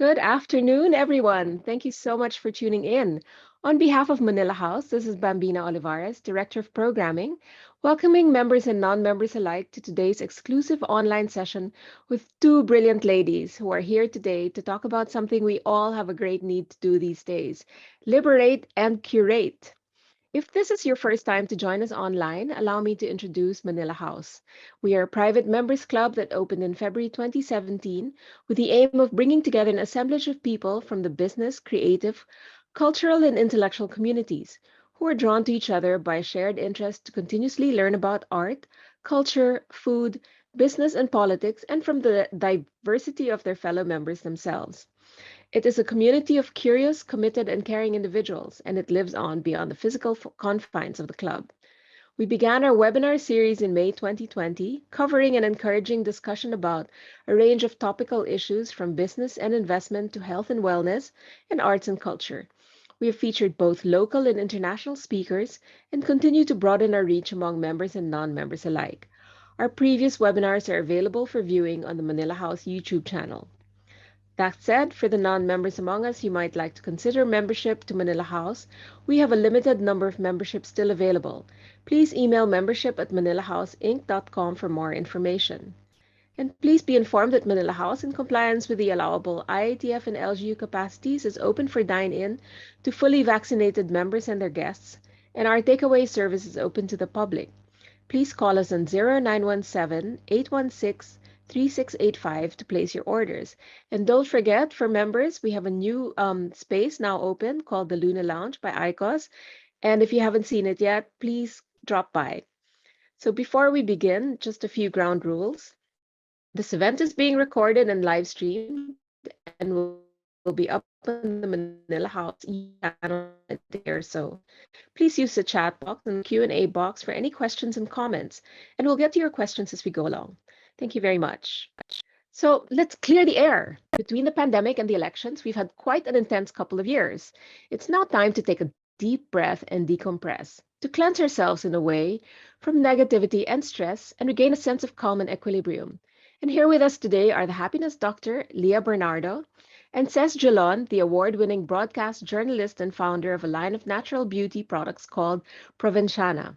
Good afternoon, everyone. Thank you so much for tuning in. On behalf of Manila House, this is Bambina Olivares, Director of Programming, welcoming members and non-members alike to today's exclusive online session with two brilliant ladies who are here today to talk about something we all have a great need to do these days: liberate and curate. If this is your first time to join us online, allow me to introduce Manila House. We are a private members club that opened in February 2017 with the aim of bringing together an assemblage of people from the business, creative, cultural, and intellectual communities who are drawn to each other by a shared interest to continuously learn about art, culture, food, business, and politics, and from the diversity of their fellow members themselves. It is a community of curious, committed, and caring individuals, and it lives on beyond the physical confines of the club. We began our webinar series in May 2020, covering and encouraging discussion about a range of topical issues from business and investment to health and wellness and arts and culture. We have featured both local and international speakers and continue to broaden our reach among members and non-members alike. Our previous webinars are available for viewing on the Manila House YouTube channel. That said, for the non-members among us, you might like to consider membership to Manila House. We have a limited number of memberships still available. Please email membership@manilahouseinc.com for more information. And please be informed that Manila House, in compliance with the allowable IATF and LGU capacities, is open for dine-in to fully vaccinated members and their guests, and our takeaway service is open to the public. Please call us on 0917-816-3685 to place your orders. And don't forget, for members, we have a new space now open called the Luna Lounge by ICOS. And if you haven't seen it yet, please drop by. So before we begin, just a few ground rules. This event is being recorded and live streamed and will be up on the Manila House channel in a day or so. Please use the chat box and the Q&A box for any questions and comments, and we'll get to your questions as we go along. Thank you very much. So let's clear the air. Between the pandemic and the elections, we've had quite an intense couple of years. It's now time to take a deep breath and decompress, to cleanse ourselves in a way from negativity and stress and regain a sense of calm and equilibrium. And here with us today are the Happiness Doctor Lia Bernardo and Ces Drilon, the award-winning broadcast journalist and founder of a line of natural beauty products called Provenciana.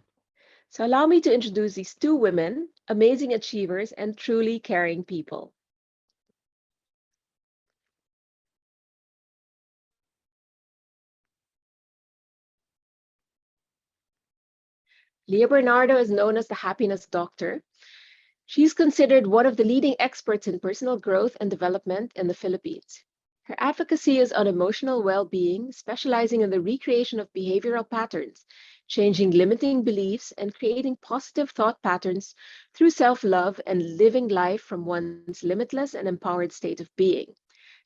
So allow me to introduce these two women, amazing achievers and truly caring people. Lia Bernardo is known as the Happiness Doctor. She's considered one of the leading experts in personal growth and development in the Philippines. Her advocacy is on emotional well-being, specializing in the recreation of behavioral patterns, changing limiting beliefs, and creating positive thought patterns through self-love and living life from one's limitless and empowered state of being.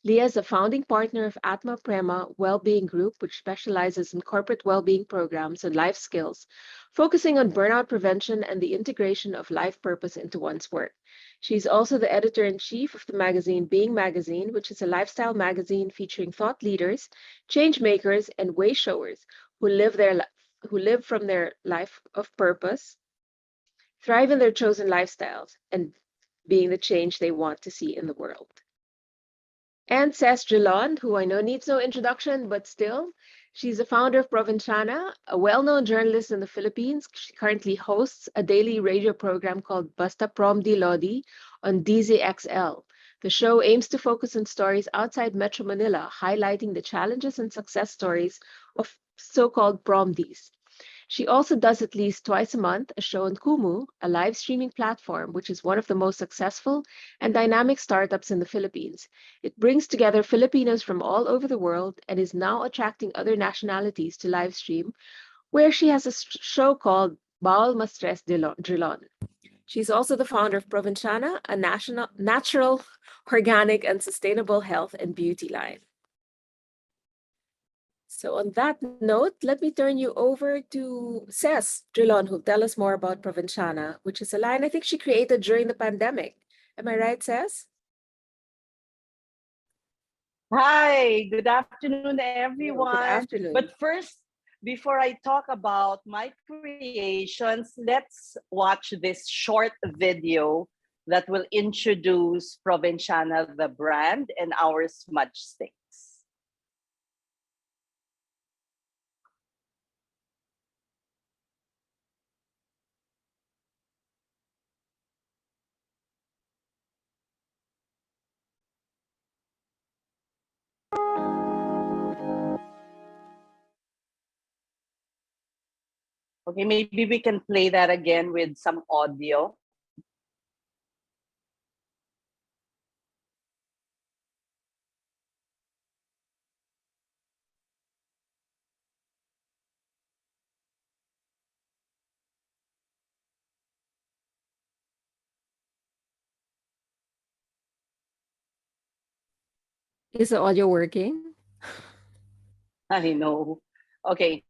Leah is a founding partner of Atma Prema Wellbeing Group, which specializes in corporate well-being programs and life skills, focusing on burnout prevention and the integration of life purpose into one's work. She's also the editor-in-chief of the magazine Being Magazine, which is a lifestyle magazine featuring thought leaders, change makers, and way showers who live from their life of purpose, thrive in their chosen lifestyles, and being the change they want to see in the world. And Ces Drilon, who I know needs no introduction, but still, she's the founder of Provenciana, a well-known journalist in the Philippines. She currently hosts a daily radio program called Basta Prom Di Lodi on DZXL. The show aims to focus on stories outside Metro Manila, highlighting the challenges and success stories of so-called promdies. She also does at least twice a month a show on Kumu, a live streaming platform, which is one of the most successful and dynamic startups in the Philippines. It brings together Filipinos from all over the world and is now attracting other nationalities to live stream, where she has a show called Baul Mastres Drilon. She's also the founder of Provenciana, a natural, organic, and sustainable health and beauty line. So on that note, let me turn you over to Ces Drilon, who'll tell us more about Provenciana, which is a line I think she created during the pandemic. Am I right, Ces? Hi, good afternoon, everyone. Good afternoon. But first, before I talk about my creations, let's watch this short video that will introduce Provenciana, the brand, and our smudge sticks. Okay, maybe we can play that again with some audio. Is the audio working? I know. Okay,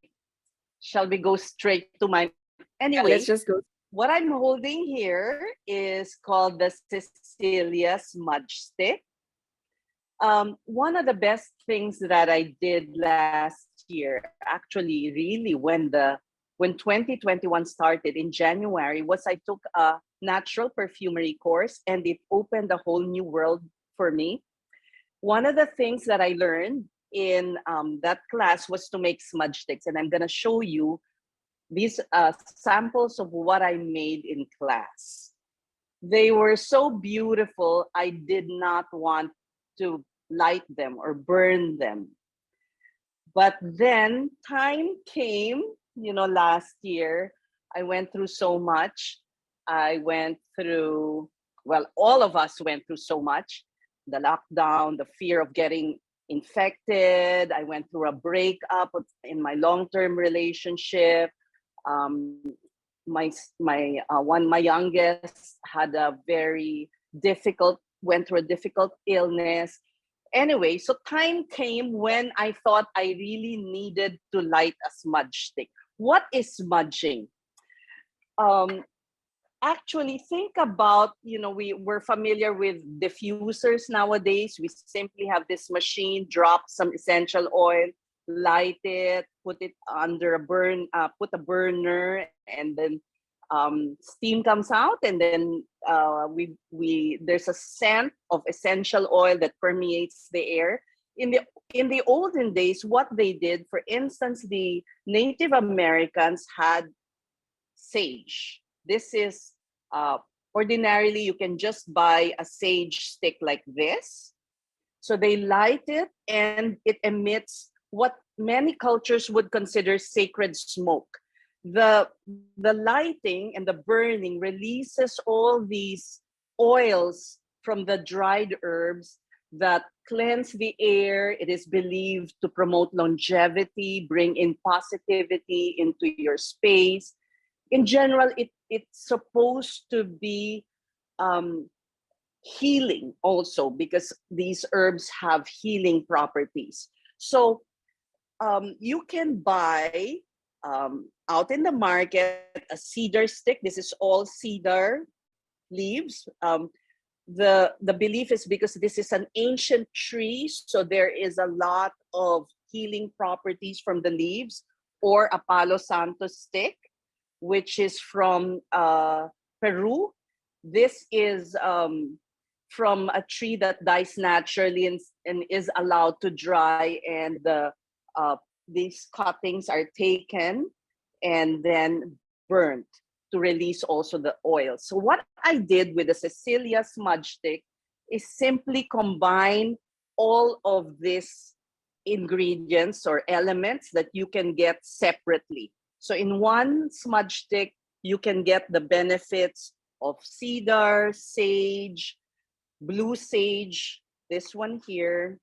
shall we go straight to my... Yeah, Anyway, let's just go. what I'm holding here is called the Cecilia Smudge Stick. One of the best things that I did last year, actually, really, when 2021 started in January, was I took a natural perfumery course, and it opened a whole new world for me. One of the things that I learned in that class was to make smudge sticks, and I'm gonna show you these samples of what I made in class. They were so beautiful, I did not want to light them or burn them. But then time came, last year, I went through so much. I went through, well, all of us went through so much. The lockdown, the fear of getting infected. I went through a breakup in my long-term relationship. Um, my youngest had a went through a difficult illness. Anyway, so time came when I thought I really needed to light a smudge stick. What is smudging? Um, Actually, think about, we're familiar with diffusers nowadays. We simply have this machine, drop some essential oil, light it, put it under put a burner, and then steam comes out, and then we there's a scent of essential oil that permeates the air. In the olden days, what they did, for instance, the Native Americans had sage. This is ordinarily you can just buy a sage stick like this. So they light it, and it emits what many cultures would consider sacred smoke. The lighting and the burning releases all these oils from the dried herbs that cleanse the air. It is believed to promote longevity, bring in positivity into your space. In general, it's supposed to be healing also, because these herbs have healing properties. So you can buy out in the market a cedar stick. This is all cedar leaves. The belief is because this is an ancient tree, so there is a lot of healing properties from the leaves. Or a palo santo stick, which is from Peru. This is from a tree that dies naturally and is allowed to dry, and these cuttings are taken and then burnt to release also the oil. So what I did with the Cecilia smudge stick is simply combine all of these ingredients or elements that you can get separately. So in one smudge stick, you can get the benefits of cedar, sage, blue sage, this one here.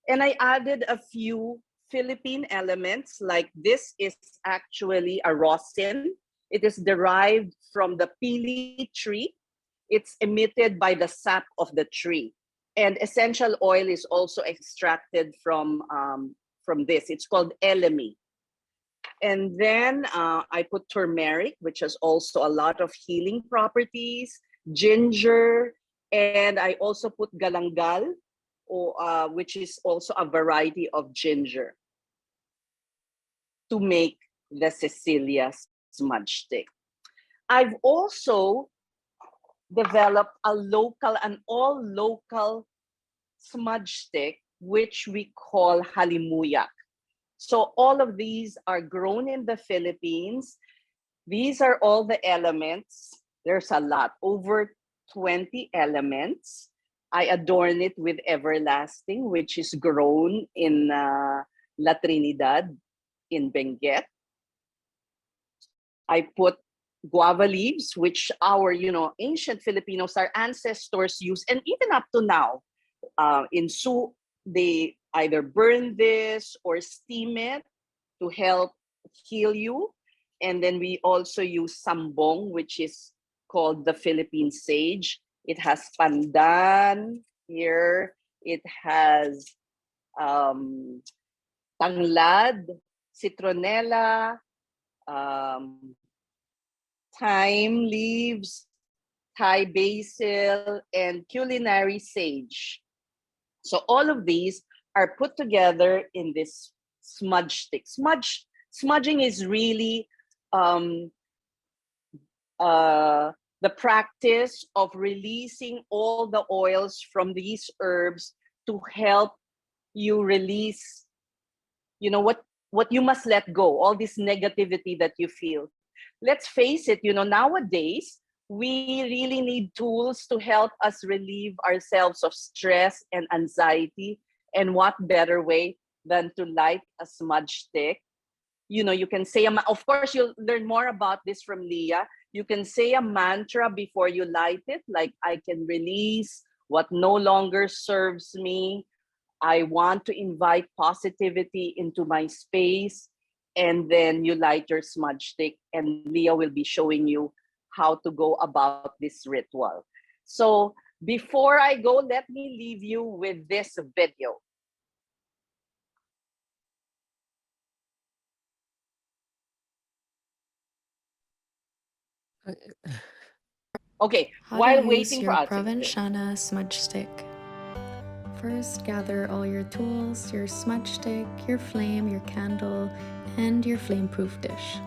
And I added a few Philippine elements, like this is actually a rosin. It is derived from the pili tree. It's emitted by the sap of the tree. And essential oil is also extracted from this. It's called elemi. And then I put turmeric, which has also a lot of healing properties, ginger, and I also put galangal, which is also a variety of ginger, to make the Cecilia smudge stick. I've also developed an all local smudge stick, which we call Halimuyak. So all of these are grown in the Philippines. These are all the elements. There's a lot, over 20 elements. I adorn it with everlasting, which is grown in La Trinidad in Benguet. I put guava leaves, which our ancient Filipinos, our ancestors use, and even up to now, in soup, they either burn this or steam it to help heal you. And then we also use sambong, which is called the Philippine sage. It has pandan here. It has tanglad, citronella, thyme leaves, Thai basil, and culinary sage. So all of these are put together in this smudge stick. Smudging is really the practice of releasing all the oils from these herbs to help you release, what you must let go, all this negativity that you feel. Let's face it, nowadays, we really need tools to help us relieve ourselves of stress and anxiety. And what better way than to light a smudge stick? You can say, of course, you'll learn more about this from Lia. You can say a mantra before you light it, like, I can release what no longer serves me. I want to invite positivity into my space. And then you light your smudge stick, and Lia will be showing you how to go about this ritual. So before I go, let me leave you with this video. Okay, How while to use waiting for your us. Provenciana smudge stick. First, gather all your tools, your smudge stick, your flame, your candle, and your flame-proof dish.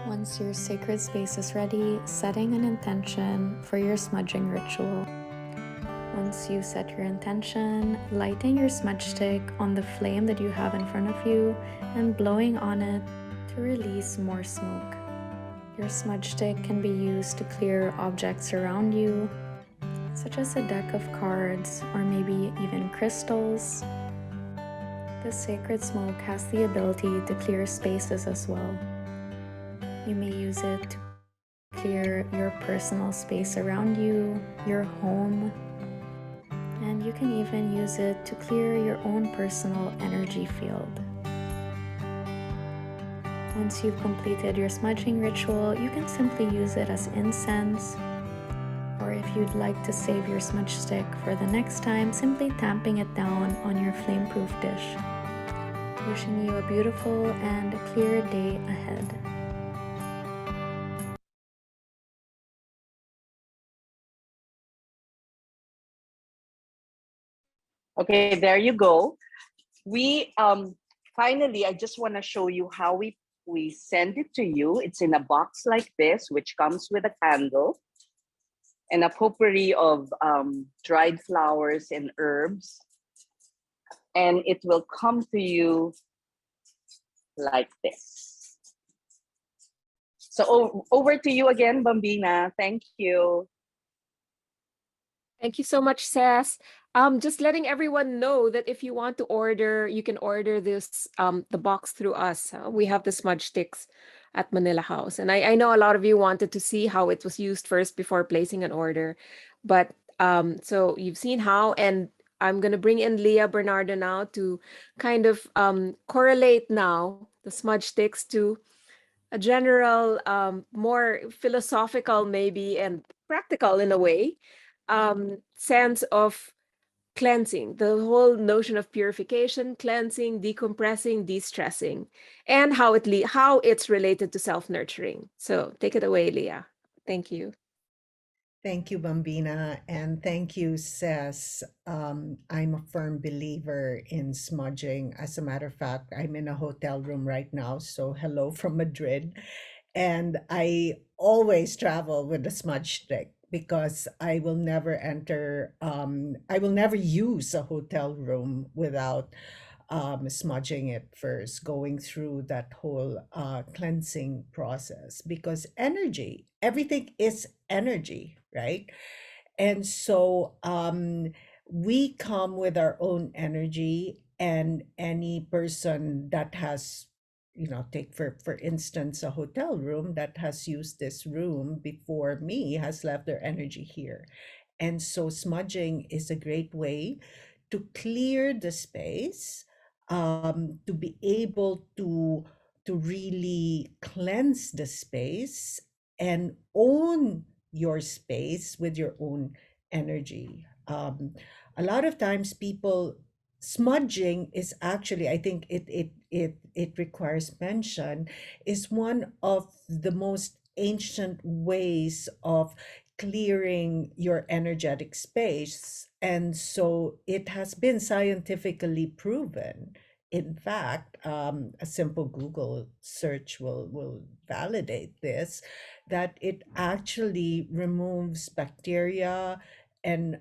Once your sacred space is ready, setting an intention for your smudging ritual. Once you set your intention, lighting your smudge stick on the flame that you have in front of you and blowing on it to release more smoke. Your smudge stick can be used to clear objects around you, such as a deck of cards or maybe even crystals. The sacred smoke has the ability to clear spaces as well. You may use it to clear your personal space around you, your home, and you can even use it to clear your own personal energy field. Once you've completed your smudging ritual, you can simply use it as incense, or if you'd like to save your smudge stick for the next time, simply tamping it down on your flame-proof dish. Wishing you a beautiful and clear day ahead. Okay, there you go. We finally, I just want to show you how we send it to you. It's in a box like this, which comes with a candle and a potpourri of dried flowers and herbs. And it will come to you like this. So over to you again, Bambina. Thank you. Thank you so much, Ces. Just letting everyone know that if you want to order, you can order this the box through us. We have the smudge sticks at Manila House. And I know a lot of you wanted to see how it was used first before placing an order. But so you've seen how, and I'm going to bring in Lia Bernardo now to kind of correlate now the smudge sticks to a general, more philosophical maybe and practical in a way, sense of cleansing, the whole notion of purification, cleansing, decompressing, de-stressing, and how it's related to self-nurturing. So take it away, Leah. Thank you. Thank you, Bambina, and thank you, Ces. I'm a firm believer in smudging. As a matter of fact, I'm in a hotel room right now, so hello from Madrid. And I always travel with a smudge stick because I will never I will never use a hotel room without smudging it first, going through that whole cleansing process, because energy, everything is energy, right? And so we come with our own energy, and any person that has, take for instance a hotel room that has used this room before me has left their energy here. And so smudging is a great way to clear the space, to be able to really cleanse the space and own your space with your own energy. A lot of times people, smudging is actually, I think it requires mention, is one of the most ancient ways of clearing your energetic space. And so it has been scientifically proven. In fact, a simple Google search will validate this, that it actually removes bacteria and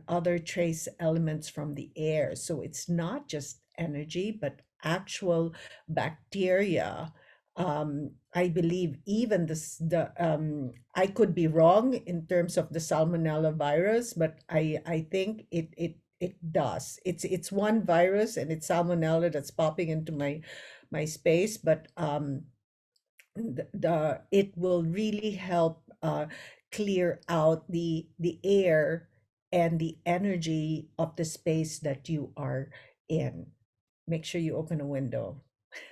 other trace elements from the air. So it's not just energy, but actual bacteria. I believe even the I could be wrong in terms of the salmonella virus, but I think it does. It's one virus, and it's salmonella that's popping into my space, but it will really help clear out the air and the energy of the space that you are in. Make sure you open a window.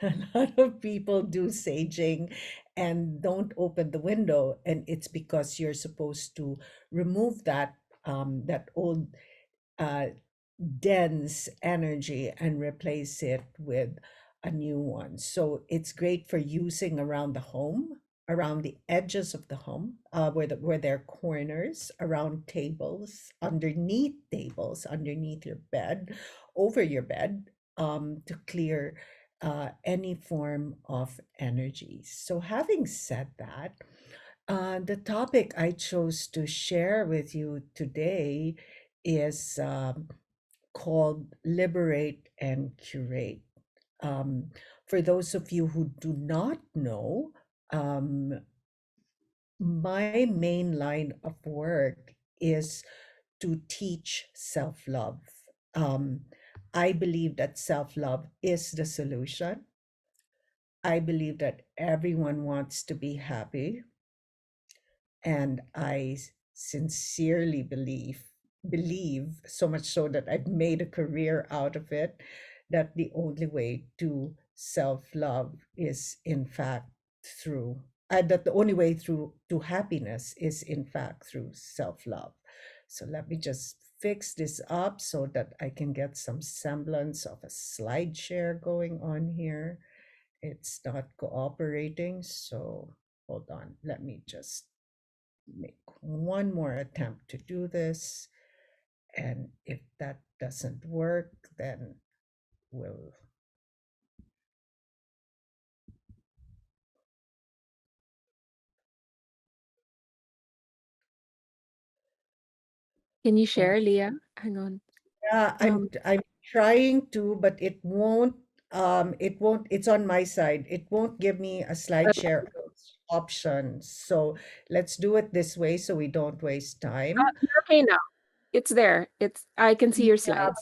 A lot of people do saging and don't open the window, and it's because you're supposed to remove that old uh, dense energy and replace it with a new one. So it's great for using around the home, around the edges of the home, where there are corners, around tables, underneath your bed, over your bed, to clear any form of energy. So having said that, the topic I chose to share with you today is called Liberate and Curate. Um, for those of you who do not know, my main line of work is to teach self love. Um, I believe that self love is the solution. I believe that everyone wants to be happy. And I sincerely believe so much so that I've made a career out of it, that the only way to self-love is in fact through that the only way through to happiness is in fact through self-love. So let me just fix this up so that I can get some semblance of a slide share going on here. It's not cooperating, so hold on, let me just make one more attempt to do this. And if that doesn't work, then we'll. Can you share, Leah? Hang on. Yeah, I'm trying to, but it's on my side. It won't give me a slide Okay. share option. So let's do it this way so we don't waste time. You're okay now. It's there. I can see your Yeah, slides.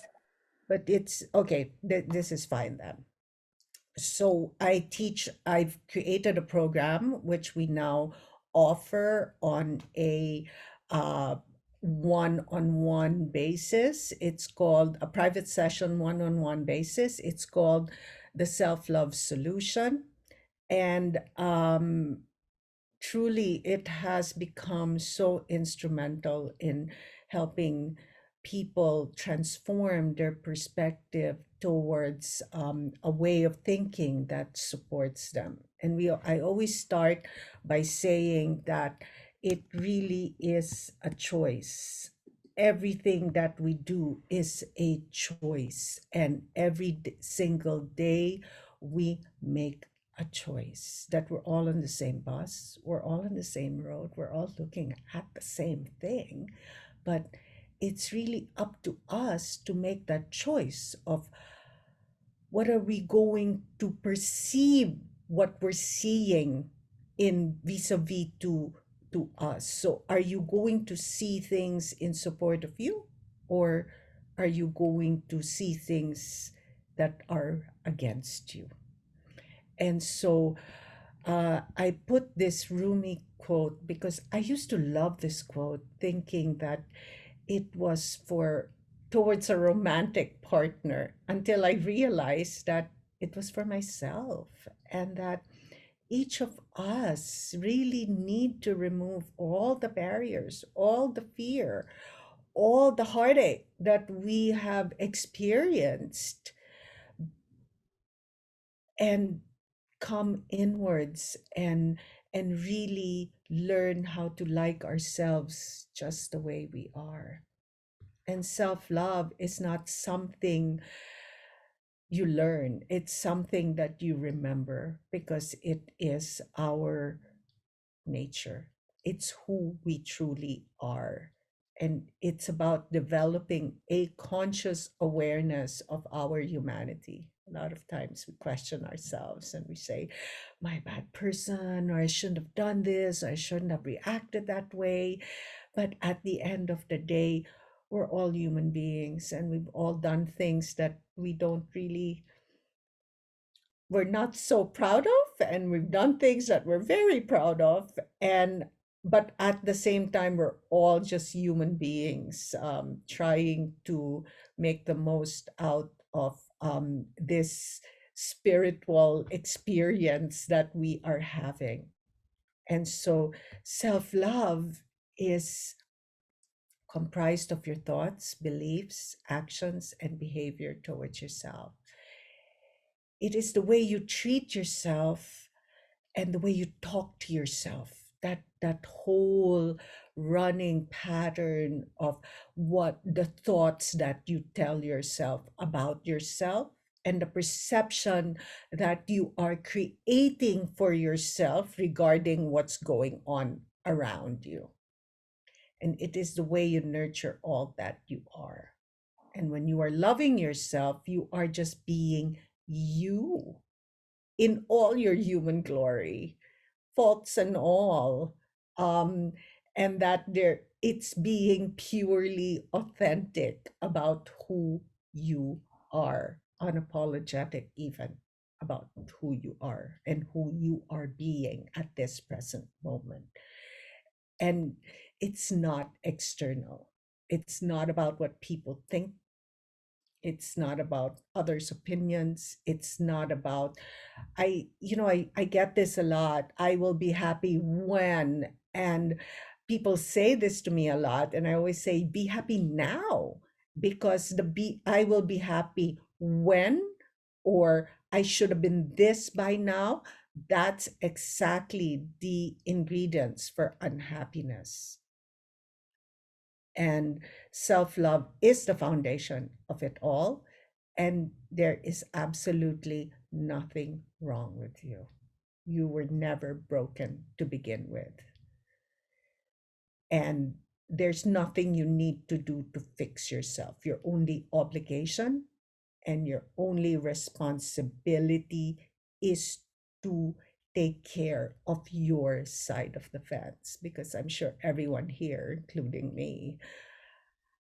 but it's okay. This is fine then. So I've created a program which we now offer on a uh, one-on-one basis. It's called a private session one-on-one basis. It's called the Self-Love Solution. And truly it has become so instrumental in helping people transform their perspective towards a way of thinking that supports them. And I always start by saying that it really is a choice. Everything that we do is a choice, and every single day we make a choice, that we're all on the same bus, we're all on the same road, we're all looking at the same thing, but it's really up to us to make that choice of what are we going to perceive what we're seeing in vis-a-vis to us. So are you going to see things in support of you, or are you going to see things that are against you? And so I put this Rumi quote because I used to love this quote, thinking that it was for towards a romantic partner, until I realized that it was for myself, and that each of us really need to remove all the barriers, all the fear, all the heartache that we have experienced, and come inwards and really learn how to like ourselves just the way we are. And self-love is not something you learn, it's something that you remember, because it is our nature. It's who we truly are. And it's about developing a conscious awareness of our humanity. A lot of times we question ourselves and we say, "My bad person," or "I shouldn't have done this," or "I shouldn't have reacted that way." But at the end of the day, we're all human beings, and we've all done things that we're not so proud of, and we've done things that we're very proud of, and but at the same time we're all just human beings, trying to make the most out of this spiritual experience that we are having. And so self-love is comprised of your thoughts, beliefs, actions, and behavior towards yourself. It is the way you treat yourself and the way you talk to yourself. That whole running pattern of what the thoughts that you tell yourself about yourself, and the perception that you are creating for yourself regarding what's going on around you. And it is the way you nurture all that you are. And when you are loving yourself, you are just being you in all your human glory, faults and all. Um, and that it's being purely authentic about who you are, unapologetic even about who you are and who you are being at this present moment. And it's not external. It's not about what people think. It's not about others' opinions. It's not about, I get this a lot. I will be happy when, and people say this to me a lot. And I always say, be happy now, because I will be happy when, or I should have been this by now. That's exactly the ingredients for unhappiness. And self-love is the foundation of it all. And there is absolutely nothing wrong with you. You were never broken to begin with. And there's nothing you need to do to fix yourself. Your only obligation and your only responsibility is to take care of your side of the fence, because I'm sure everyone here, including me,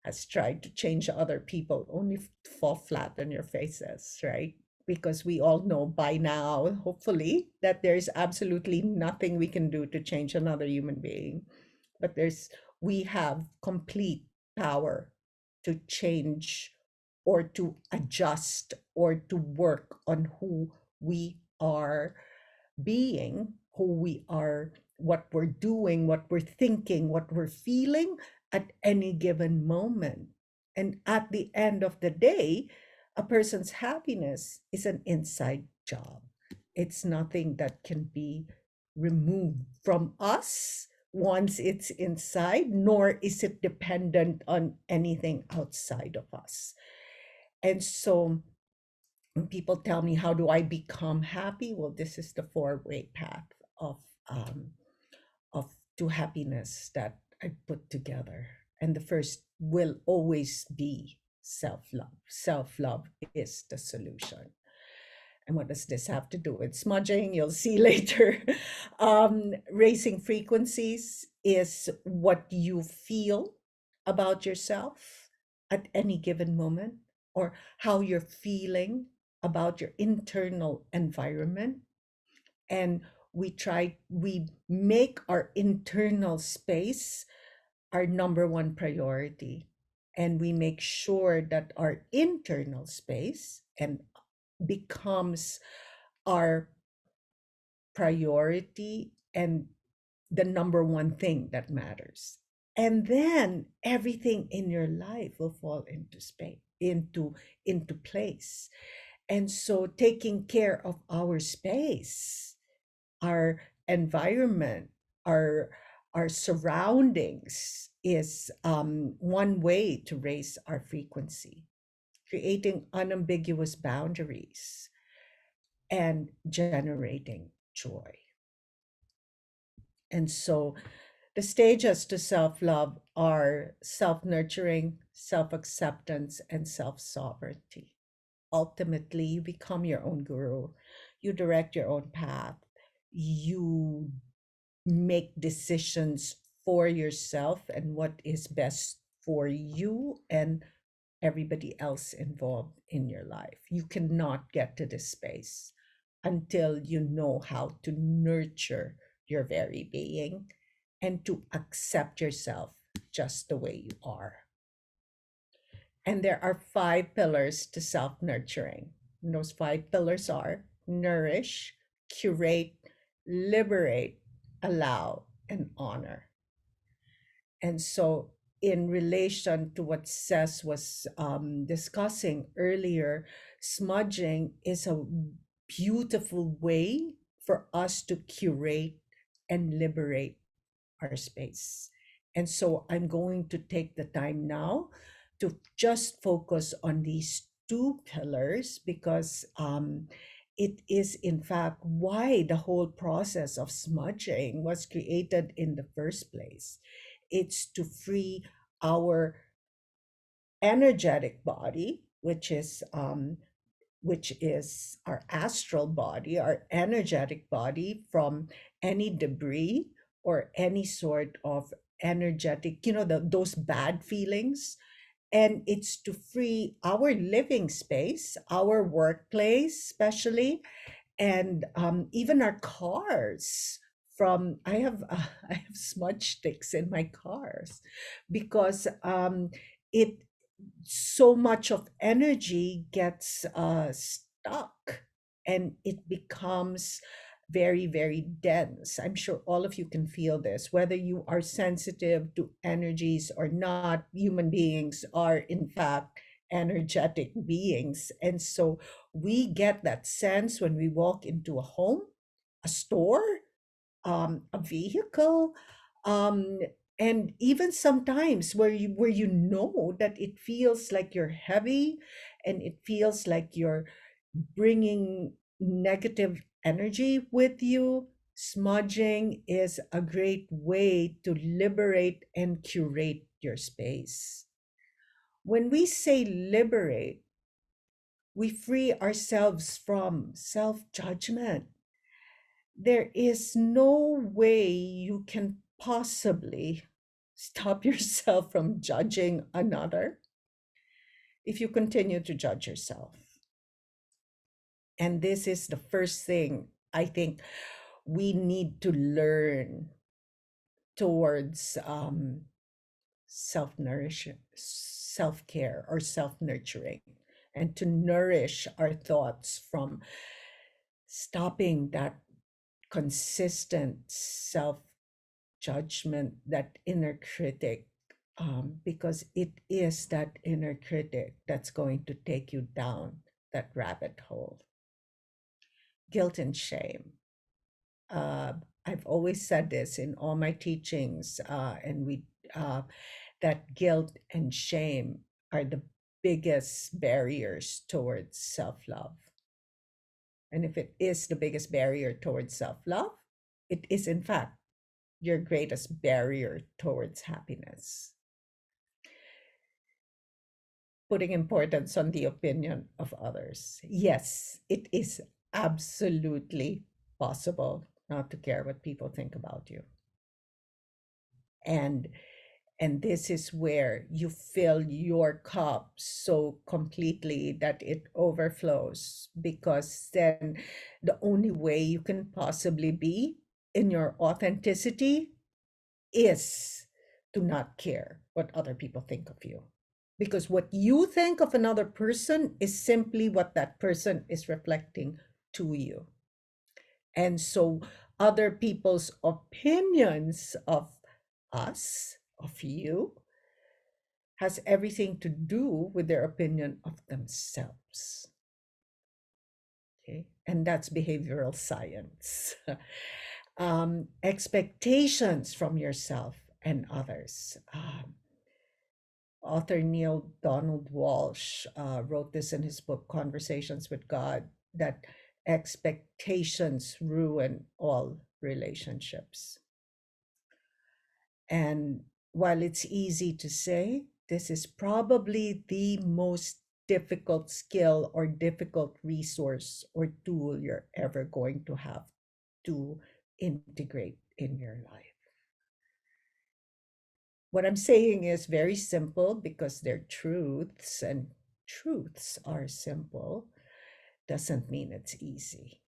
has tried to change other people only to fall flat on your faces, right? Because we all know by now, hopefully, that there's absolutely nothing we can do to change another human being. But we have complete power to change, or to adjust, or to work on who we are being, who we are, what we're doing, what we're thinking, what we're feeling at any given moment. And at the end of the day, a person's happiness is an inside job. It's nothing that can be removed from us once it's inside, nor is it dependent on anything outside of us. And so when people tell me, how do I become happy? Well, this is the four-way path of um, of to happiness that I put together. And the first will always be self-love. Self-love is the solution. And what does this have to do with smudging? You'll see later. Raising frequencies is what you feel about yourself at any given moment, or how you're feeling about your internal environment. And we make our internal space our number one priority. And we make sure that our internal space and becomes our priority and the number one thing that matters. And then everything in your life will fall into space, into place. And so taking care of our space, our environment, our our surroundings is one way to raise our frequency. Creating unambiguous boundaries and generating joy. And so the stages to self love are self nurturing, self acceptance, and self sovereignty. Ultimately, you become your own guru, you direct your own path, you make decisions for yourself and what is best for you and everybody else involved in your life. You cannot get to this space until you know how to nurture your very being and to accept yourself just the way you are. And there are 5 pillars to self nurturing. And those 5 pillars are nourish, curate, liberate, allow, and honor. And so, in relation to what Ces was discussing earlier, smudging is a beautiful way for us to curate and liberate our space. And so, I'm going to take the time now to just focus on these 2 pillars because it is, in fact, why the whole process of smudging was created in the first place. It's to free our energetic body, which is our astral body, our energetic body, from any debris or any sort of energetic, those bad feelings. And it's to free our living space, our workplace, especially, and even our cars from I have I have smudge sticks in my cars because it so much of energy gets stuck and it becomes very, very dense. I'm sure all of you can feel this, whether you are sensitive to energies or not. Human beings are, in fact, energetic beings. And so we get that sense when we walk into a home, a store, a vehicle, um, and even sometimes where you know that it feels like you're heavy and it feels like you're bringing negative energy with you. Smudging is a great way to liberate and curate your space. When we say liberate, we free ourselves from self judgment. There is no way you can possibly stop yourself from judging another if you continue to judge yourself. And this is the first thing I think we need to learn towards self care, or self nurturing, and to nourish our thoughts from stopping that consistent self judgment, that inner critic, because it is that inner critic that's going to take you down that rabbit hole. Guilt and shame. I've always said this in all my teachings, that guilt and shame are the biggest barriers towards self love. And if it is the biggest barrier towards self love, it is, in fact, your greatest barrier towards happiness. Putting importance on the opinion of others. Yes, it is absolutely possible not to care what people think about you. And this is where you fill your cup so completely that it overflows, because then the only way you can possibly be in your authenticity is to not care what other people think of you, because what you think of another person is simply what that person is reflecting to you. And so other people's opinions of us, of you, has everything to do with their opinion of themselves. Okay, and that's behavioral science. Expectations from yourself and others. Author Neil Donald Walsh wrote this in his book, Conversations with God, that expectations ruin all relationships. And while it's easy to say, this is probably the most difficult skill or difficult resource or tool you're ever going to have to integrate in your life. What I'm saying is very simple because they're truths, and truths are simple, doesn't mean it's easy.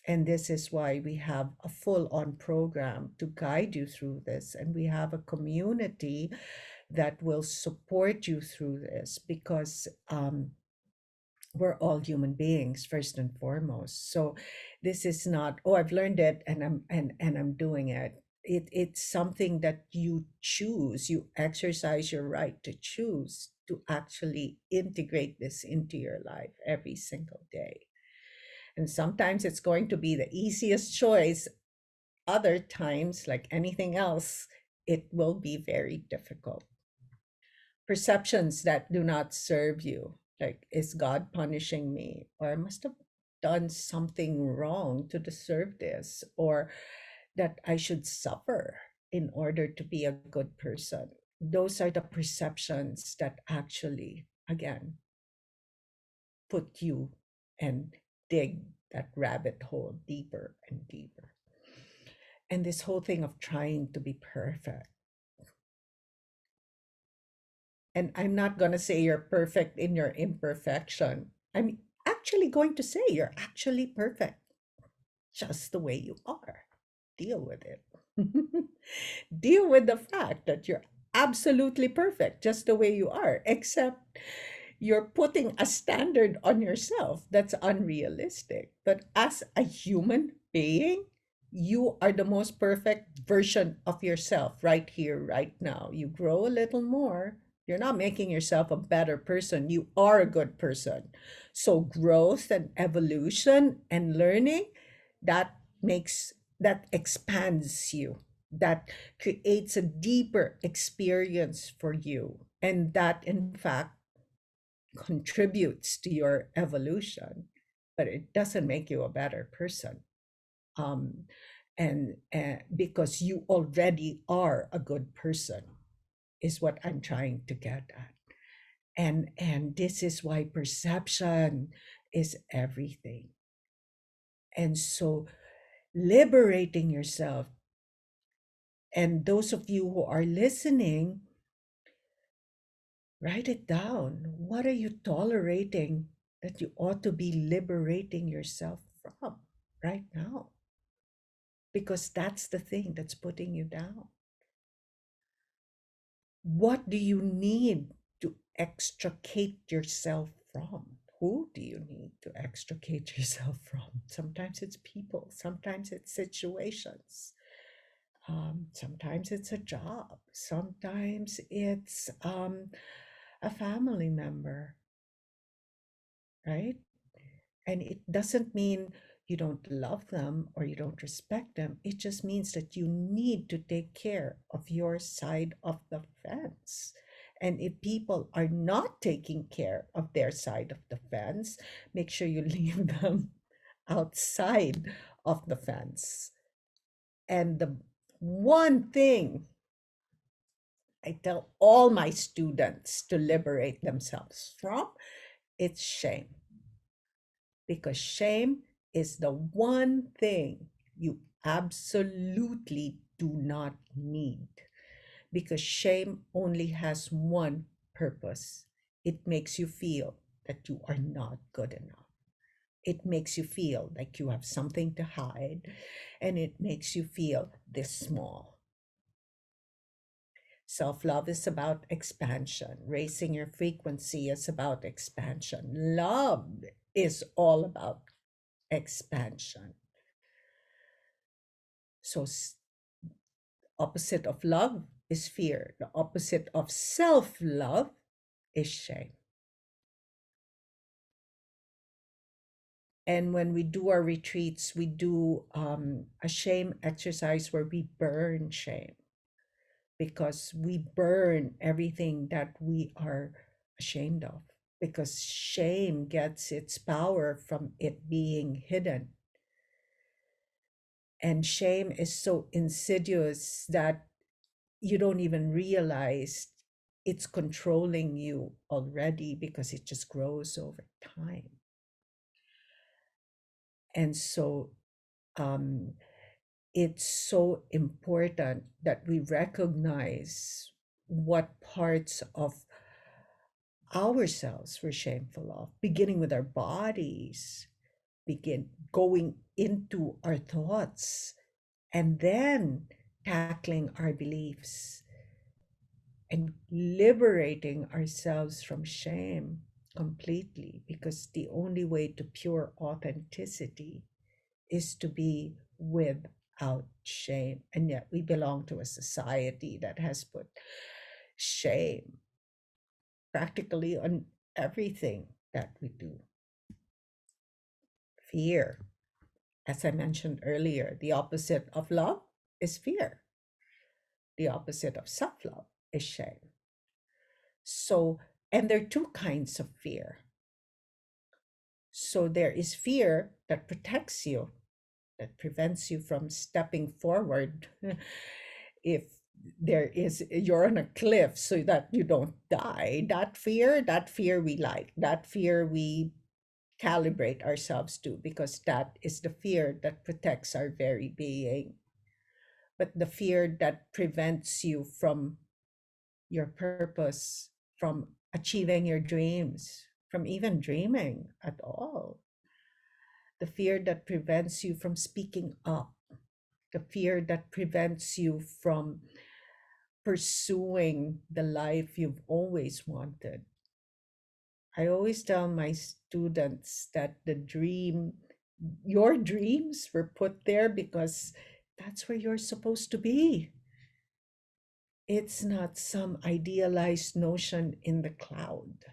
And this is why we have a full-on program to guide you through this. And we have a community that will support you through this, because we're all human beings first and foremost. So this is not, oh, I've learned it and I'm doing it. It's something that you choose. You exercise your right to choose to actually integrate this into your life every single day. And sometimes it's going to be the easiest choice. Other times, like anything else, it will be very difficult. Perceptions that do not serve you, like, is God punishing me? Or I must have done something wrong to deserve this, or that I should suffer in order to be a good person. Those are the perceptions that actually, again, put you and dig that rabbit hole deeper and deeper. And this whole thing of trying to be perfect. And I'm not going to say you're perfect in your imperfection. I'm actually going to say you're actually perfect, just the way you are. Deal with it. Deal with the fact that you're absolutely perfect, just the way you are, except you're putting a standard on yourself that's unrealistic. But as a human being, you are the most perfect version of yourself right here, right now. You grow a little more. You're not making yourself a better person. You are a good person. So growth and evolution and learning, that expands you. That creates a deeper experience for you. And that, in fact, contributes to your evolution, but it doesn't make you a better person. And because you already are a good person, is what I'm trying to get at. And this is why perception is everything. And so liberating yourself, and those of you who are listening, write it down. What are you tolerating that you ought to be liberating yourself from right now? Because that's the thing that's putting you down. What do you need to extricate yourself from? Who do you need to extricate yourself from? Sometimes it's people, sometimes it's situations, sometimes it's a job, sometimes it's a family member, right? And it doesn't mean you don't love them or you don't respect them. It just means that you need to take care of your side of the fence. And if people are not taking care of their side of the fence, make sure you leave them outside of the fence. And the one thing I tell all my students to liberate themselves from, it's shame. Because shame is the one thing you absolutely do not need. Because shame only has one purpose. It makes you feel that you are not good enough. It makes you feel like you have something to hide, and it makes you feel this small. Self-love is about expansion. Raising your frequency is about expansion. Love is all about expansion. So opposite of love is fear. The opposite of self-love is shame. And when we do our retreats, we do a shame exercise where we burn shame, because we burn everything that we are ashamed of, because shame gets its power from it being hidden. And shame is so insidious that you don't even realize it's controlling you already, because it just grows over time. And so it's so important that we recognize what parts of ourselves we're shameful of, beginning with our bodies, begin going into our thoughts, and then tackling our beliefs and liberating ourselves from shame completely, because the only way to pure authenticity is to be without shame. And yet we belong to a society that has put shame practically on everything that we do. Fear, as I mentioned earlier, the opposite of love is fear. The opposite of self-love is shame. So, and there are two kinds of fear. So there is fear that protects you, that prevents you from stepping forward if you're on a cliff, so that you don't die. That fear we like. That fear we calibrate ourselves to, because that is the fear that protects our very being. But the fear that prevents you from your purpose, from achieving your dreams, from even dreaming at all. The fear that prevents you from speaking up, the fear that prevents you from pursuing the life you've always wanted. I always tell my students that your dreams were put there because that's where you're supposed to be. It's not some idealized notion in the cloud.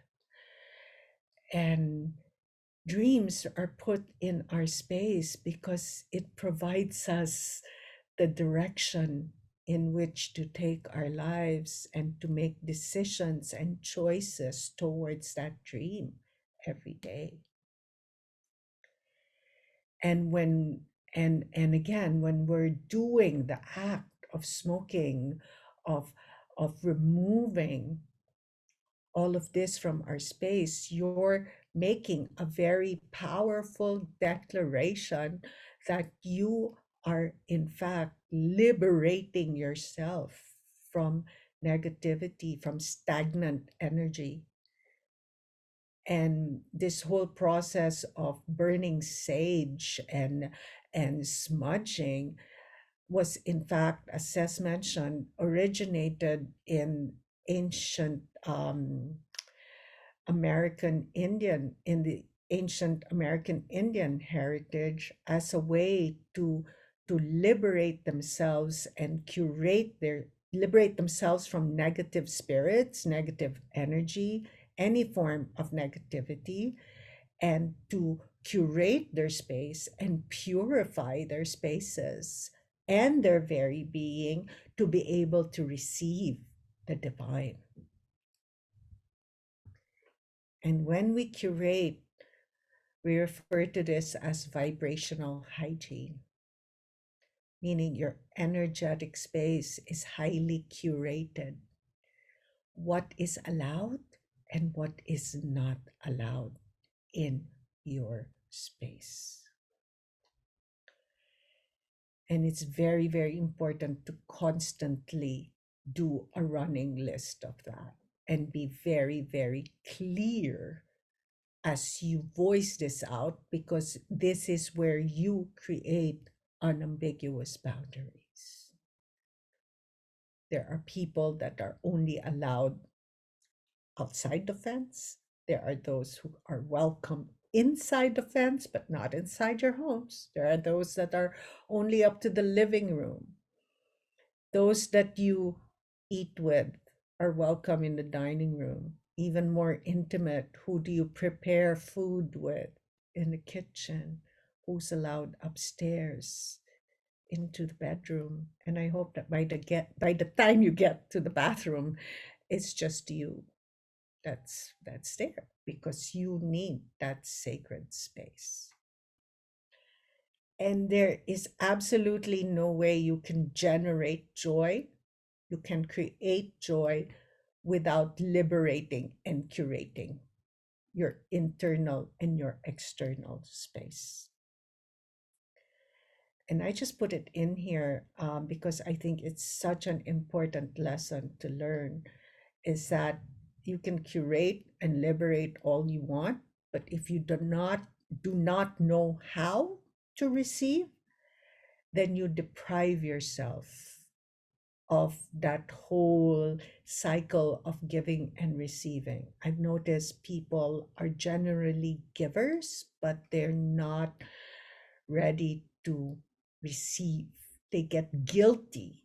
And dreams are put in our space because it provides us the direction in which to take our lives and to make decisions and choices towards that dream every day. And and again, when we're doing the act of smoking, of removing all of this from our space, you're making a very powerful declaration that you are in fact liberating yourself from negativity, from stagnant energy. And this whole process of burning sage and smudging was, in fact, as Ces mentioned, originated in ancient American Indian, in the ancient American Indian heritage, as a way to liberate themselves and liberate themselves from negative spirits, negative energy, any form of negativity, and to curate their space and purify their spaces and their very being to be able to receive the divine. And when we curate We refer to this as vibrational hygiene, meaning your energetic space is highly curated. What is allowed and what is not allowed in your space. And it's very, very important to constantly do a running list of that and be very, very clear as you voice this out, because this is where you create unambiguous boundaries. There are people that are only allowed outside the fence. There are those who are welcome inside the fence, but not inside your homes. There are those that are only up to the living room. Those that you eat with are welcome in the dining room. Even more intimate, who do you prepare food with in the kitchen? Who's allowed upstairs into the bedroom? And I hope that by the time you get to the bathroom, it's just you that's there, because you need that sacred space. And there is absolutely no way you can generate joy, you can create joy without liberating and curating your internal and your external space. And I just put it in here because I think it's such an important lesson to learn, is that you can curate and liberate all you want, but if you do not know how to receive, then you deprive yourself of that whole cycle of giving and receiving. I've noticed people are generally givers, but they're not ready to receive. They get guilty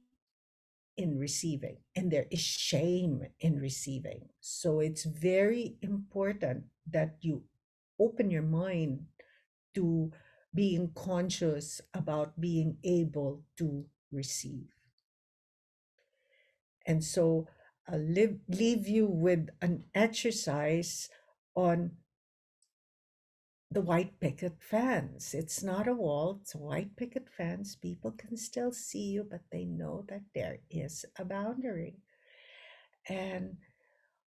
in receiving, and there is shame in receiving. So it's very important that you open your mind to being conscious about being able to receive. And so I'll leave you with an exercise on the white picket fence. It's not a wall, it's a white picket fence. People can still see you, but they know that there is a boundary. And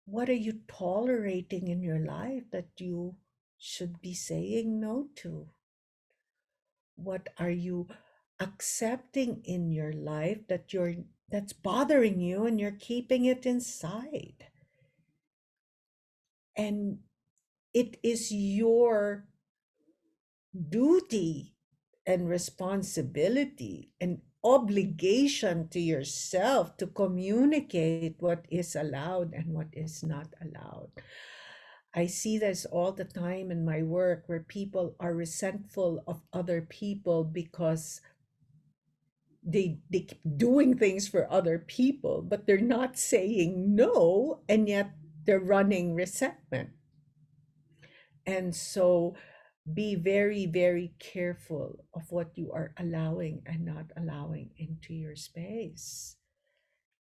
what are you tolerating in your life that you should be saying no to? What are you accepting in your life that's bothering you and you're keeping it inside? And it is your duty and responsibility and obligation to yourself to communicate what is allowed and what is not allowed. I see this all the time in my work, where people are resentful of other people because they keep doing things for other people, but they're not saying no, and yet they're running resentment. And so be very, very careful of what you are allowing and not allowing into your space.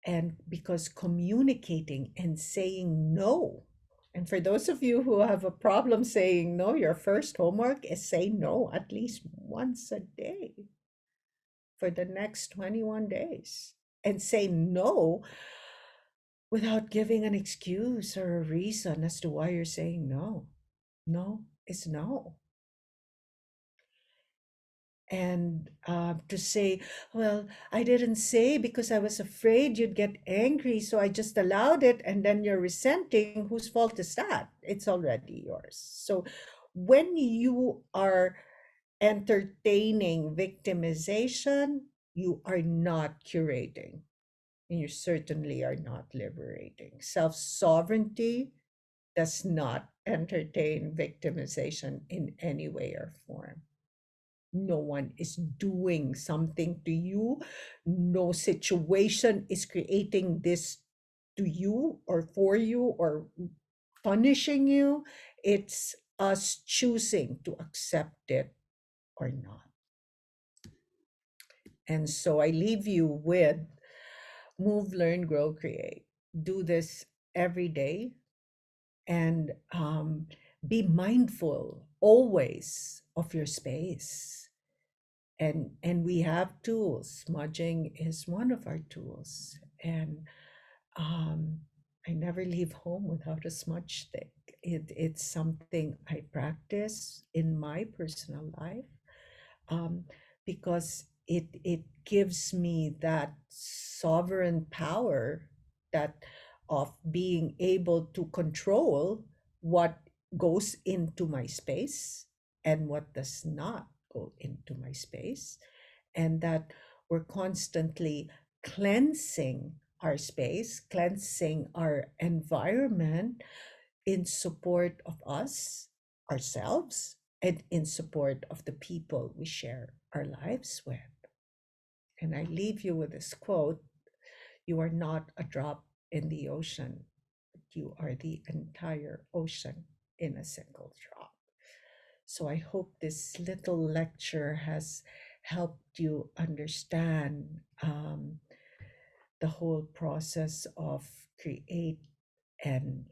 And because communicating and saying no, and for those of you who have a problem saying no, your first homework is say no at least once a day for the next 21 days. And say no without giving an excuse or a reason as to why you're saying no. No is no. And to say, well, I didn't say because I was afraid you'd get angry, so I just allowed it, and then you're resenting, whose fault is that? It's already yours. So when you are entertaining victimization, you are not curating, and you certainly are not liberating. Self-sovereignty does not entertain victimization in any way or form. No one is doing something to you. No situation is creating this to you or for you or punishing you. It's us choosing to accept it or not. And so I leave you with move, learn, grow, create. Do this every day, and be mindful always of your space. And we have tools. Smudging is one of our tools. And I never leave home without a smudge stick. It's something I practice in my personal life, um, because it gives me that sovereign power, that of being able to control what goes into my space and what does not go into my space, and that we're constantly cleansing our space, cleansing our environment in support of us, ourselves, and in support of the people we share our lives with. And I leave you with this quote: you are not a drop in the ocean, but you are the entire ocean in a single drop. So I hope this little lecture has helped you understand the whole process of create and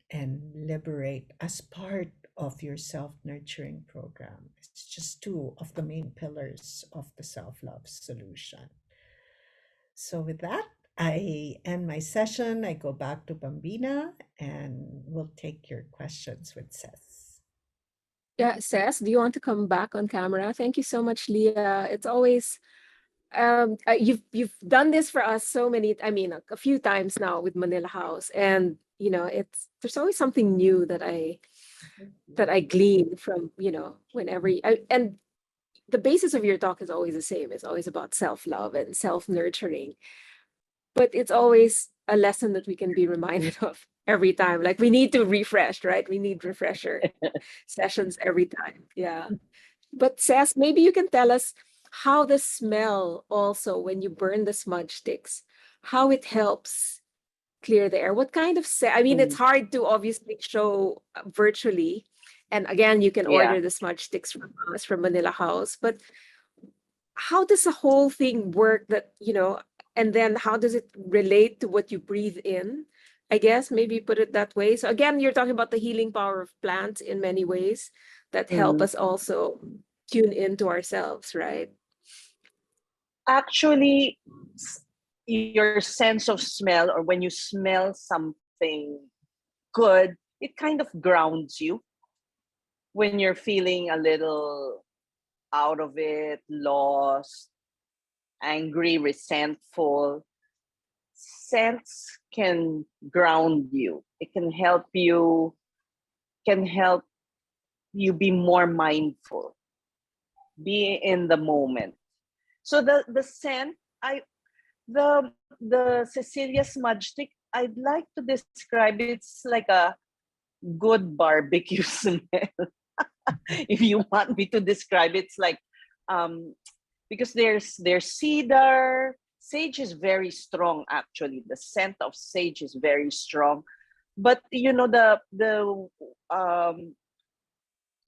liberate as part of your self-nurturing program. It's just two of the main pillars of the self-love solution. So with that, I end my session. I go back to Bambina and we'll take your questions with Ces. Yeah, Ces, do you want to come back on camera? Thank you so much, Leah. It's always you've done this for us so many, I mean, a few times now with Manila House, and it's there's always something new that I glean from whenever and the basis of your talk is always the same. It's always about self-love and self-nurturing, but it's always a lesson that we can be reminded of every time. Like we need to refresh, right? We need refresher sessions every time. Yeah. But Seth, maybe you can tell us how the smell also, when you burn the smudge sticks, how it helps clear the air. What kind of I mean, it's Mm, hard to obviously show virtually. And again, you can yeah. order the smudge sticks from us from Manila House. But how does the whole thing work and then how does it relate to what you breathe in? I guess maybe put it that way. So again, you're talking about the healing power of plants in many ways that help Mm. us also tune into ourselves, right? Actually, your sense of smell, or when you smell something good, it kind of grounds you when you're feeling a little out of it, lost, angry, resentful. Scents can ground you. It can help you be more mindful, be in the moment. So the scent, the Cecilia smudge stick, I'd like to describe it's like a good barbecue smell. If you want me to describe it, it's like um because there's cedar. Sage is very strong, actually. The scent of sage is very strong. But the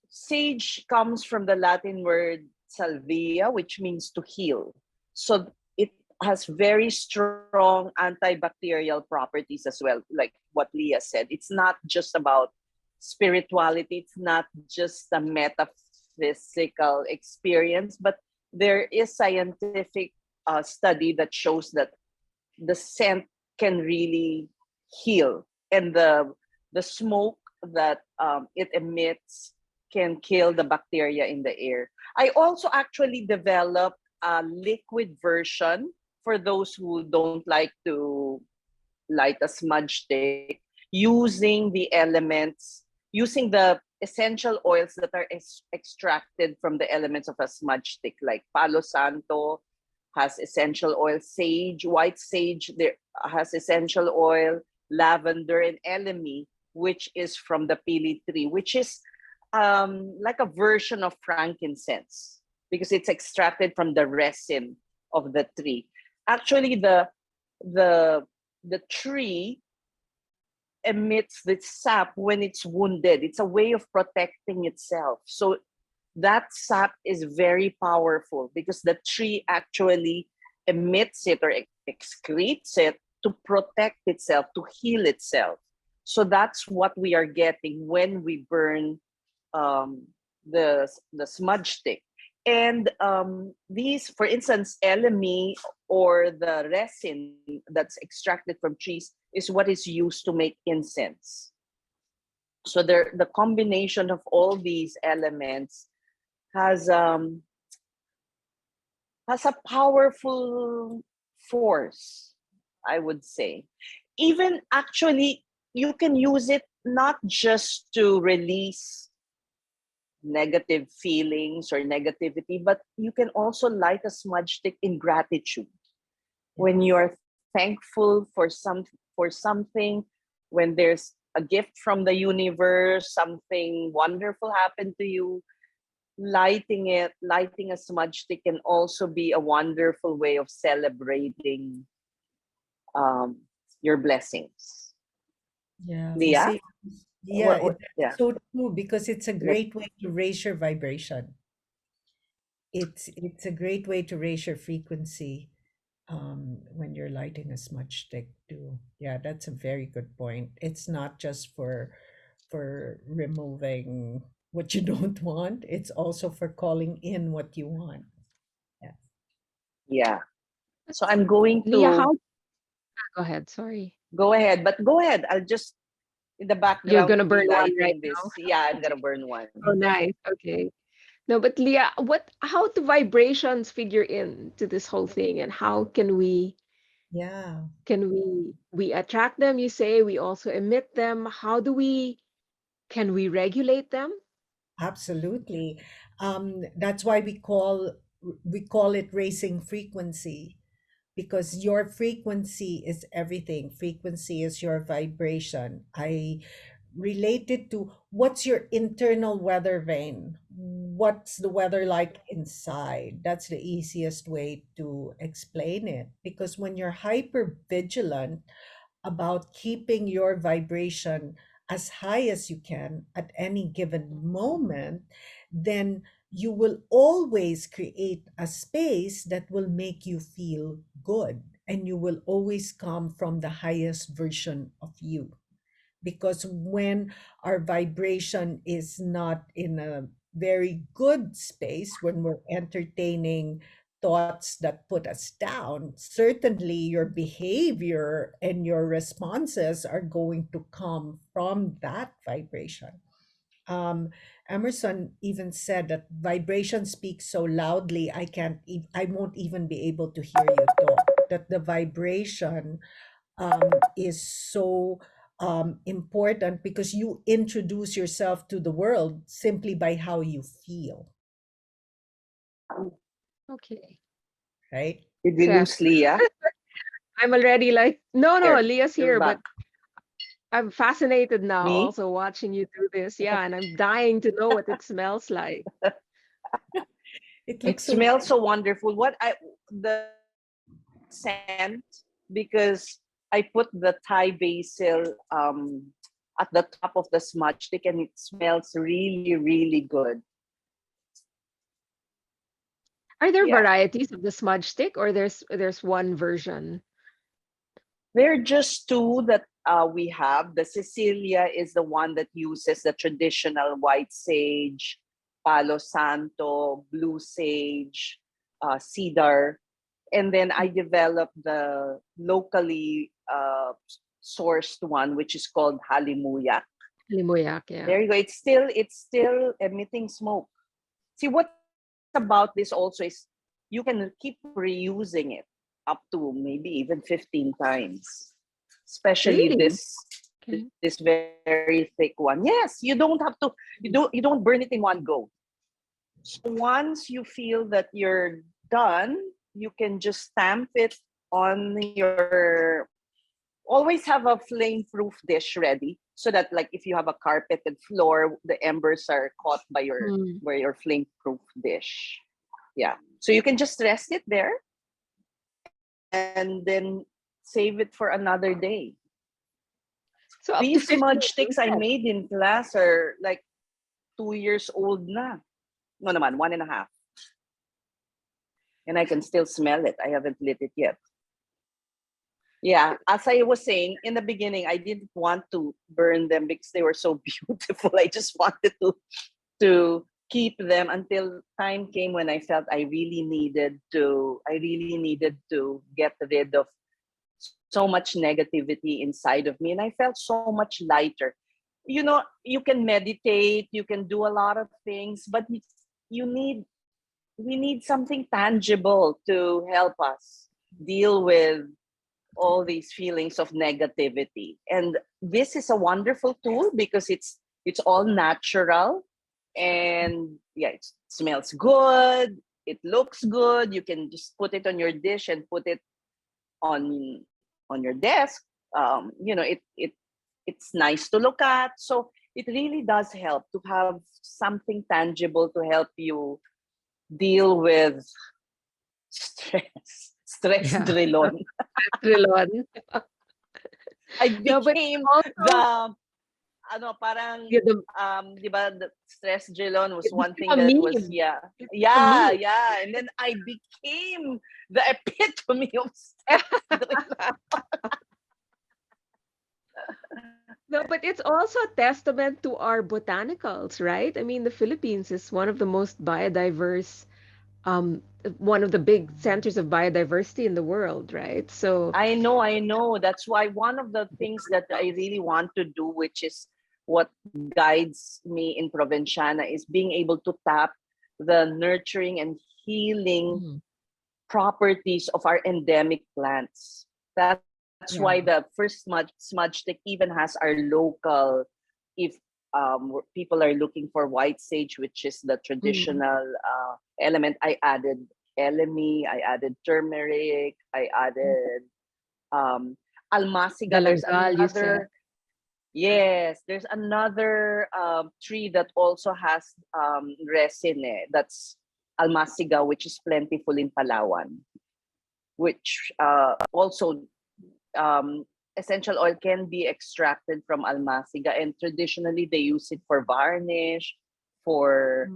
sage comes from the Latin word salvia, which means to heal. So it has very strong antibacterial properties as well, like what Leah said. It's not just about spirituality, it's not just a metaphysical experience, but there is scientific study that shows that the scent can really heal, and the smoke that it emits can kill the bacteria in the air. I also actually developed a liquid version for those who don't like to light a smudge stick, using the elements, using the essential oils that are extracted from the elements of a smudge stick, like Palo Santo has essential oil, sage, white sage there has essential oil, lavender, and elemi, which is from the pili tree, which is like a version of frankincense because it's extracted from the resin of the tree. Actually, the the tree emits the sap when it's wounded. It's a way of protecting itself. So that sap is very powerful because the tree actually emits it or excretes it to protect itself, to heal itself. So that's what we are getting when we burn the smudge stick. And these, for instance, LME or the resin that's extracted from trees is what is used to make incense. So the combination of all these elements has a powerful force, I would say. Even actually, you can use it not just to release negative feelings or negativity, but you can also light a smudge stick in gratitude. When you're thankful for something, when there's a gift from the universe, something wonderful happened to you, lighting a smudge stick can also be a wonderful way of celebrating your blessings. Yeah. Leah? See, yeah, Yeah. it's so true because it's a Like, great way to raise your vibration. It's a great way to raise your frequency when you're lighting a smudge stick too. Yeah, that's a very good point. It's not just for removing what you don't want, it's also for calling in what you want. Yeah. yeah. So I'm going Leah, to how? Go ahead. Sorry. go ahead, but go ahead. I'll just in the You're background gonna be burn one right lighting now. this. Yeah, I'm gonna burn one. Oh, nice. Okay. No, but Leah, how do vibrations figure in to this whole thing, and how Yeah. we attract them? You say we also emit them. How do can we regulate them? Absolutely. That's why we call it racing frequency, because your frequency is everything. Frequency is your vibration. I relate it to what's your internal weather vane? What's the weather like inside? That's the easiest way to explain it. Because when you're hyper vigilant about keeping your vibration as high as you can at any given moment, then you will always create a space that will make you feel good. And you will always come from the highest version of you. Because when our vibration is not in a very good space, when we're entertaining thoughts that put us down, certainly your behavior and your responses are going to come from that vibration. um, Emerson even said that vibration speaks so loudly, I won't even be able to hear you talk. That the vibration is so important, because you introduce yourself to the world simply by how you feel, Okay. right? Did we Correct. lose Leah? I'm already like, no, Here, Leah's you're here, but back. I'm fascinated now Me? also watching you do this. Yeah, and I'm dying to know what it smells like. It It looks so smells so wonderful. The scent, because I put the Thai basil at the top of the smudge stick, and it smells really, really good. Are there Yeah. varieties of the smudge stick, or there's one version? There are just two that we have. The Cecilia is the one that uses the traditional white sage, palo santo, blue sage, cedar. And then I developed the locally sourced one, which is called Halimuyak. Halimuyak, yeah. There you go. It's still emitting smoke. See, what's about this also is you can keep reusing it up to maybe even 15 times, especially Really? Okay. this very thick one. Yes, you don't burn it in one go. So once you feel that you're done, you can just stamp it on your, always have a flame proof dish ready, so that like if you have a carpeted floor, the embers are caught Hmm. by your flame proof dish. Yeah, so you can just rest it there and then save it for another day. So up to These 15, smudge you sticks I said. made in class are like 2 years old na. No naman, 1.5. And I can still smell it. I haven't lit it yet. Yeah, as I was saying in the beginning, I didn't want to burn them because they were so beautiful. I just wanted to keep them until time came when I felt I really needed to get rid of so much negativity inside of me, and I felt so much lighter. You can meditate, you can do a lot of things, but you need we need something tangible to help us deal with all these feelings of negativity. And this is a wonderful tool because it's all natural, and yeah, it smells good, it looks good. You can just put it on your dish and put it on your desk. It's nice to look at. So it really does help to have something tangible to help you deal with stress Yeah. drilon. Drilon. I No, but became also, the parang yeah, the, di ba, the stress drilon was it one became thing a that was, meme. yeah, It became a yeah, meme. yeah, and then I became the epitome of stress drilon. No, but it's also a testament to our botanicals, right? I mean, the Philippines is one of the most biodiverse, one of the big centers of biodiversity in the world, right? So, I know. That's why one of the things that I really want to do, which is what guides me in Provenciana, is being able to tap the nurturing and healing mm, properties of our endemic plants. That's yeah. why the first smudge stick even has our local, if people are looking for white sage, which is the Mm, traditional element, I added elemi, I added turmeric, I added um, almasiga. There's galangal, you said. another, yes, there's another tree that also has resin. That's almasiga, which is plentiful in Palawan, which also essential oil can be extracted from almasiga, and traditionally they use it for varnish, for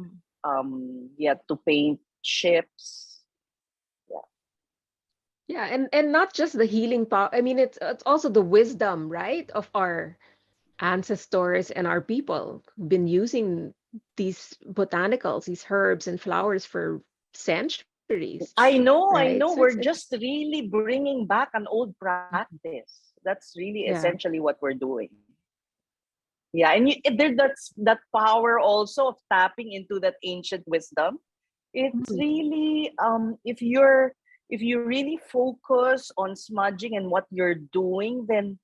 Mm. yeah, to paint ships. Yeah. Yeah, and not just the healing power. I mean, it's also the wisdom, right, of our ancestors and our people who've been using these botanicals, these herbs and flowers for centuries, right? I So know. it's We're just really bringing back an old practice. That's really yeah. essentially what we're doing. Yeah, and that's that power also of tapping into that ancient wisdom. It's Mm, really if you really focus on smudging and what you're doing, then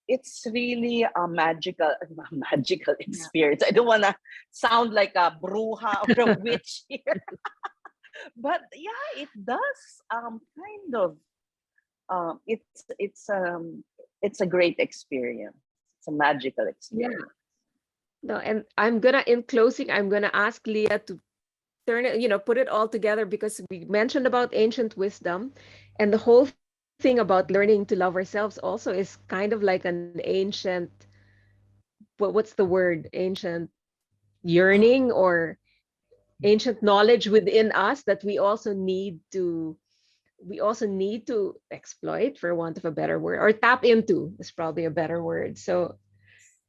it's really a magical a magical yeah. experience. I don't want to sound like a bruja or a witch here, but yeah, it does kind of um it's it's um it's a great experience. It's a magical Yeah. experience. No, and in closing, I'm gonna ask Leah to turn it, put it all together because we mentioned about ancient wisdom, and the whole thing about learning to love ourselves also is kind of like an ancient, what's the word? Ancient yearning or ancient knowledge within us that we also need to exploit, for want of a better word, or tap into is probably a better word. So,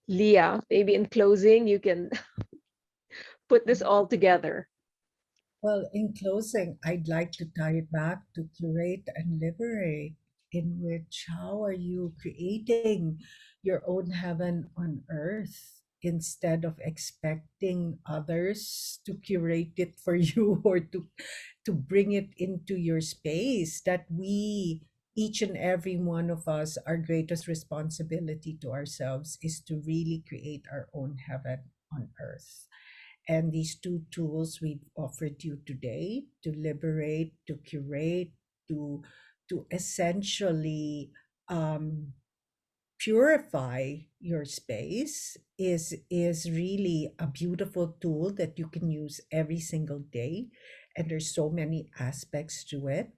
Leah, maybe in closing you can put this all together. Well, in closing, I'd like to tie it back to curate and liberate, in which how are you creating your own heaven on earth instead of expecting others to curate it for you or to bring it into your space, that we, each and every one of us, our greatest responsibility to ourselves is to really create our own heaven on earth. And these two tools we've offered you today, to liberate, to curate, to essentially um, purify your space, is really a beautiful tool that you can use every single day. And there's so many aspects to it.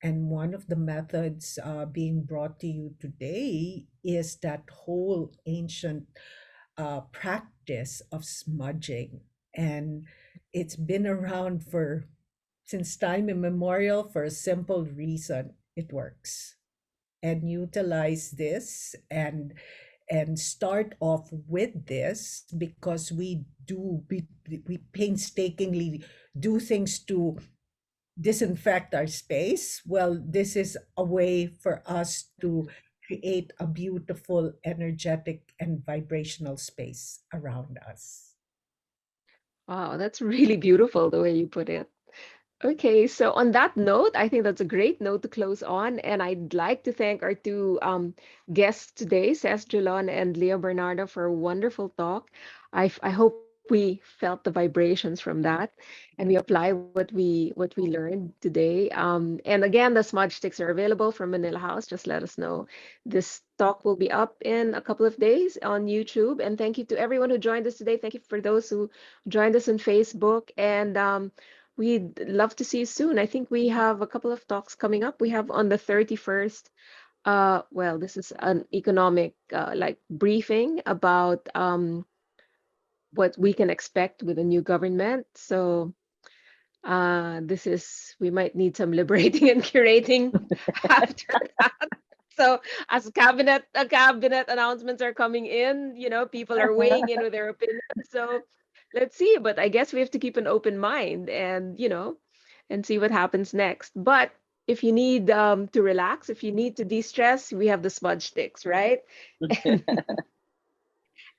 And one of the methods being brought to you today is that whole ancient practice of smudging. And it's been around for since time immemorial for a simple reason: it works. And utilize this, and start off with this because we painstakingly do things to disinfect our space. Well, this is a way for us to create a beautiful, energetic, and vibrational space around us. Wow, that's really beautiful the way you put it. Okay, so on that note, I think that's a great note to close on. And I'd like to thank our two guests today, Ces Drilon and Leah Bernardo, for a wonderful talk. I hope we felt the vibrations from that and we apply what we learned today. And again, the smudge sticks are available from Manila House. Just let us know. This talk will be up in a couple of days on YouTube. And thank you to everyone who joined us today. Thank you for those who joined us on Facebook. And we'd love to see you soon. I think we have a couple of talks coming up. We have on the 31st, well, this is an economic like briefing about what we can expect with a new government. So this is, we might need some liberating and curating after that. So as cabinet announcements are coming in, people are weighing in with their opinions. So let's see. But I guess we have to keep an open mind and and see what happens next. But if you need to relax, if you need to de-stress, we have the smudge sticks, right?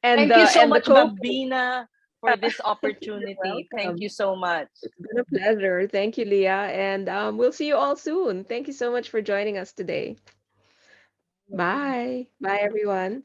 And Thank you so the much, cocoa. Babina, for this You're opportunity. Thank welcome. you so much. It's been a pleasure. Thank you, Leah. And we'll see you all soon. Thank you so much for joining us today. Bye. Bye, everyone.